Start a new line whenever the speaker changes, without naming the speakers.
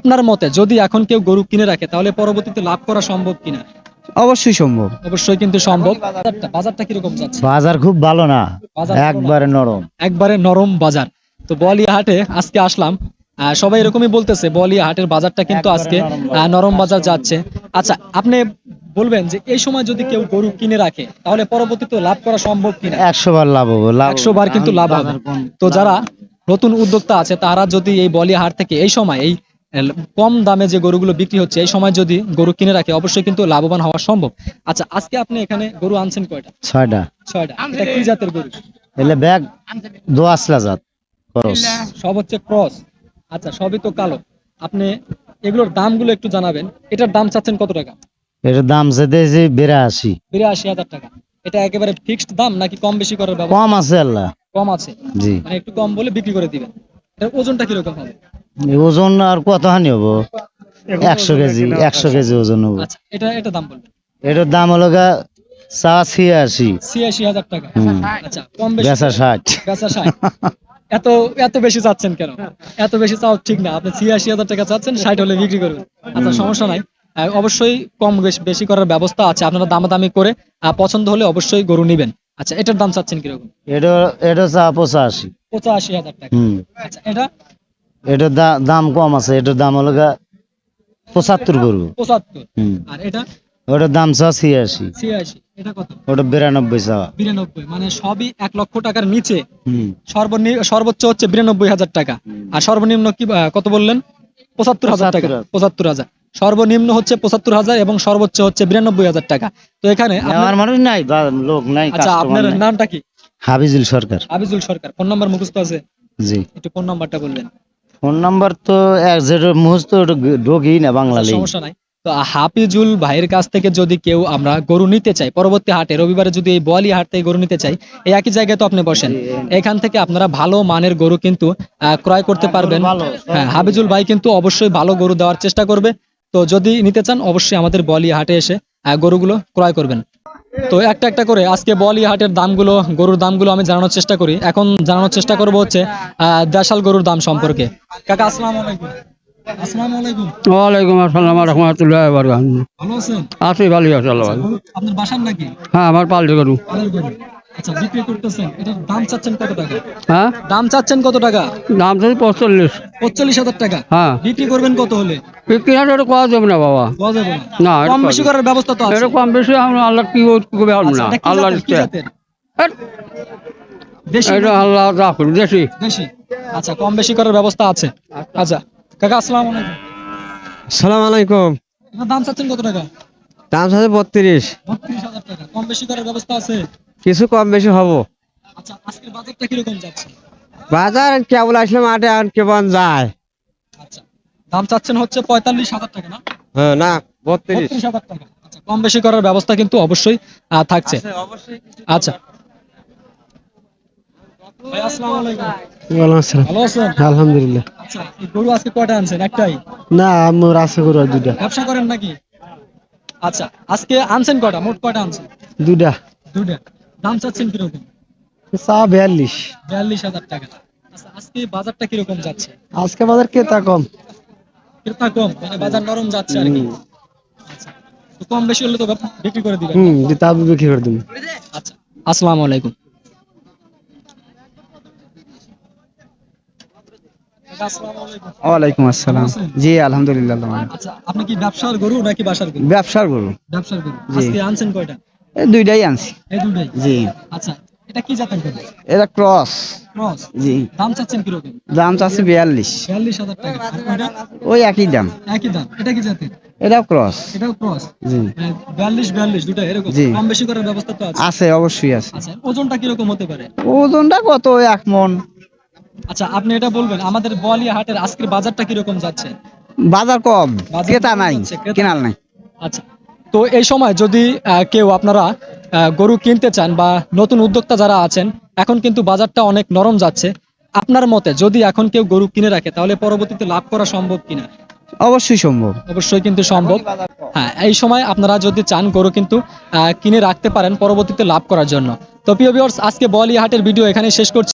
আপনার মতে যদি এখন কেউ গরু কিনে রাখে তাহলে পরবর্তীতে লাভ করা সম্ভব কিনা?
অবশ্যই সম্ভব।
অবশ্যই কিন্তু সম্ভব। বাজারটা কিরকম যাচ্ছে?
বাজার খুব ভালো না,
বাজার ভালো না?
একবারে নরম।
একবারে নরম বাজার। তো বলিয়া হাটে আজকে আসলাম, সবাই এরকমই বলতেছে বলিয়া হাটের বাজারটা কিন্তু আজকে নরম বাজার যাচ্ছে। আচ্ছা, আপনি বলবেন যে এই সময় যদি কেউ গরু কিনে রাখে তাহলে পরবর্তীতে লাভ করা সম্ভব কিনা?
100 বার লাভ হবে,
100 বার কিন্তু লাভ হবে। তো যারা নতুন উদ্যোক্তা আছে তারা যদি এই বলিয়া হাট থেকে এই সময় এই কম দামে যে গরুগুলো বিক্রি হচ্ছে এই সময় যদি গরু কিনে রাখে অবশ্যই কিন্তু লাভবান হওয়া সম্ভব। আচ্ছা, আজকে আপনি এখানে গরু আনছেন কয়টা?
6টা।
6টা। এটা কি জাতের গরু?
এলে ব্যাগ দোয়াসলা জাত খরচ।
সব হচ্ছে ক্রস। আচ্ছা, সবই তো কালো। আপনি এগুলোর দামগুলো একটু জানাবেন। এটার দাম চাচ্ছেন কত টাকা?
এর দাম যেতে 82।
82,000 টাকা। এটা একেবারে ফিক্সড দাম নাকি কম বেশি করার ব্যবস্থা?
কম আছে আল্লাহ।
কম আছে,
জি।
মানে একটু কম বলে বিক্রি করে দিবেন। এটার ওজনটা কিরকম হবে?
ওজন আর কত হানি হবো? 100 কেজি, 100 কেজি ওজন হবো।
আচ্ছা, এটা দাম বলবেন।
এটার দাম হলো গা 86।
86,000 টাকা। আচ্ছা, কম বেশি
বেচা 60।
বেচা 60। এত এত বেশি চাচ্ছেন কেন? এত বেশি চাওয়া ঠিক না। আপনি 86,000 টাকা চাচ্ছেন, 60 হলে বিক্রি করবেন। আচ্ছা, সমস্যা নাই। অবশ্যই কম বেশি করার ব্যবস্থা আছে। আপনারা দামাদামি করে পছন্দ হলে অবশ্যই গরু নিবেন। আচ্ছা, এটার দাম চাচ্ছেন কিরকম?
এটা এটা চা 85।
85,000 টাকা। আচ্ছা,
এটার দাম কম আছে, এটার দাম হলো গা 75 করবো।
75। আর এটা
ওটার দাম চা 86।
86। এটা কত?
ওটা 92 চা।
92। মানে সবই 1 লক্ষ টাকার নিচে।
হুম।
সর্বোচ্চ হচ্ছে 92,000 টাকা। আর সর্বনিম্ন কি কত বললেন? 75,000 টাকা। 75,000। সর্বনিম্ন হচ্ছে 75,000 এবং সর্বোচ্চ হচ্ছে 92,000 টাকা। তো এখানে
আমার মানুষ নাই, লোক নাই।
আচ্ছা, আপনার নামটা কি?
হাবিজুল সরকার।
হাবিজুল সরকার। ফোন নাম্বার মুখস্থ আছে?
জি।
একটু ফোন নাম্বারটা বলবেন।
ফোন নাম্বার তো যেটা মুহূর্ত ঢোকি না বাংলালি।
সমস্যা নাই। তো হাফিজুল ভাইয়ের কাছ থেকে যদি কেউ আমরা গরু নিতে চাই পরবর্তী হাটে রবিবারে যদি এই বোয়ালি হাট থেকে গরু নিতে চাই, এই একই জায়গায় তো আপনি বসেন, এখান থেকে আপনারা ভালো মানের গরু কিন্তু ক্রয় করতে পারবেন। হ্যাঁ, হাফিজুল ভাই কিন্তু অবশ্যই ভালো গরু দেওয়ার চেষ্টা করবে। তো যদি নিতে চান অবশ্যই আমাদের বোয়ালি হাটে এসে গরুগুলো ক্রয় করবেন। তো একটা একটা করে আজকে বোয়ালি হাটের দামগুলো, গরুর দামগুলো আমি জানানোর চেষ্টা করি। এখন জানানোর চেষ্টা করব হচ্ছে দেশাল গরুর দাম সম্পর্কে। কাকা, আসসালামু আলাইকুম। আসসালামু আলাইকুম।
ওয়ালাইকুম আসসালাম রহমতুল্লাহ বারকাতুহু।
ভালো আছেন?
আছি ভালো আছি আল্লাহ ভালো।
আপনার বাসার নাকি?
হ্যাঁ, আমার পাল্টি গরু।
পালের গরু। আচ্ছা, বিক্রি করতেছেন, এটার দাম চাচ্ছেন কত টাকা?
হ্যাঁ,
দাম চাচ্ছেন কত টাকা?
দাম তো 45।
45,000 টাকা।
হ্যাঁ,
বিক্রি করবেন কত হলে?
বিক্রি হাট এটা করা যাবে না বাবা।
পাওয়া যাবে না?
না, এটা
কম
করা
বেশি
যাবে
করার ব্যবস্থা তো
না।
আছে।
এটা কম বেশি আমরা আল্লাহ কি করবে
আচ্ছা,
না,
এটা কি
আল্লাহর
জাতের? কি
ইচ্ছা।
জাতের?
হেট,
দেশি
এটা
নাকি?
আল্লাহ রাখুন দেশি।
দেশি। আচ্ছা, কম বেশি করার ব্যবস্থা আছে। আচ্ছা, কাকা আসসালামু আলাইকুম।
সালাম আলাইকুম।
এটার দাম চাচ্ছেন কত টাকা?
দাম আছে 32।
32,000 টাকা। কম বেশি করার ব্যবস্থা আছে?
কিছু কম বেশি হবো।
আচ্ছা, আজকের বাজারটা কিরকম যাচ্ছে?
বাজার কেবল আসলে মাঠে আর কেমন যায়।
আচ্ছা, দাম চাচ্ছেন হচ্ছে 45,000 টাকা না?
হ্যাঁ, না 32।
32,000 টাকা। আচ্ছা, কম বেশি করার ব্যবস্থা কিন্তু অবশ্যই থাকছে। আচ্ছা ভাই, আসসালামু আলাইকুম।
ওয়ালাইকুম আসসালাম।
ভালো আছেন?
আলহামদুলিল্লাহ।
আচ্ছা, এই গরু আজকে কয়টা আনছেন? একটাই?
না, আমার আছে গরু দুইটা।
ব্যবসা করেন নাকি? আচ্ছা, আজকে আনছেন কয়টা? মোট কয়টা আনছেন?
দুইটা।
দুইটা। দাম চাচ্ছেন কিরকম?
চা 42।
42,000 টাকা। আচ্ছা, আজকে বাজারটা কিরকম যাচ্ছে?
আজকে বাজার ক্রেতা কম।
ক্রেতা কম, মানে বাজার নরম যাচ্ছে আর কি। আচ্ছা, তো কম বেশি হলে তো বিক্রি করে দিবেন।
তা বিক্রি করে দিন।
আচ্ছা, আসসালামু আলাইকুম। আসসালামু আলাইকুম।
ওয়ালাইকুম আসসালাম।
ভালো আছেন?
জি আলহামদুলিল্লাহ।
আচ্ছা, আপনি কি ব্যবসার গরু নাকি বাসার গরু?
ব্যবসার গরু।
ব্যবসার গরু।
জি।
আজকে আনছেন কয়টা?
এই দুইটাই আনছি।
এই দুটাই।
জি।
আচ্ছা, এটা কি জাতের গরু?
এটা ক্রস।
ক্রস।
জি।
দাম চাচ্ছেন কিরকম?
দাম চাচ্ছে 42।
42,000 টাকা। আর ওইটা?
ওই একই দাম।
একই দাম। এটা কি জাতের?
এটাও ক্রস।
এটাও ক্রস।
জি।
42 দুটো এরকম।
জি।
কম বেশি করার ব্যবস্থা তো আছে?
আছে, অবশ্যই আছে।
আচ্ছা, ওজনটা কিরকম হতে পারে?
ওজনটা কত? 1 মন।
আচ্ছা, আপনি এটা বলবেন আমাদের বোয়ালিয়া হাটের আজকের বাজারটা কিরকম যাচ্ছে?
বাজার কম,
বাজার
ক্রেতা
কম
নাই,
যাচ্ছে, ক্রেতা
কেনাল নাই।
আচ্ছা, তো এই সময় যদি কেউ আপনারা গরু কিনতে চান বা নতুন উদ্যোক্তা যারা আছেন, এখন কিন্তু বাজারটা অনেক নরম যাচ্ছে। আপনার মতে যদি এখন কেউ গরু কিনে রাখে তাহলে পরবর্তীতে লাভ করা সম্ভব কিনা?
অবশ্যই সম্ভব।
অবশ্যই কিন্তু সম্ভব। হ্যাঁ, এই সময় আপনারা যদি চান গরু কিন্তু কিনে রাখতে পারেন পরবর্তীতে লাভ করার জন্য। তো প্রিয় ভিউয়ার্স, আজকে বোয়ালিয়া হাটের ভিডিও এখানে শেষ করছি।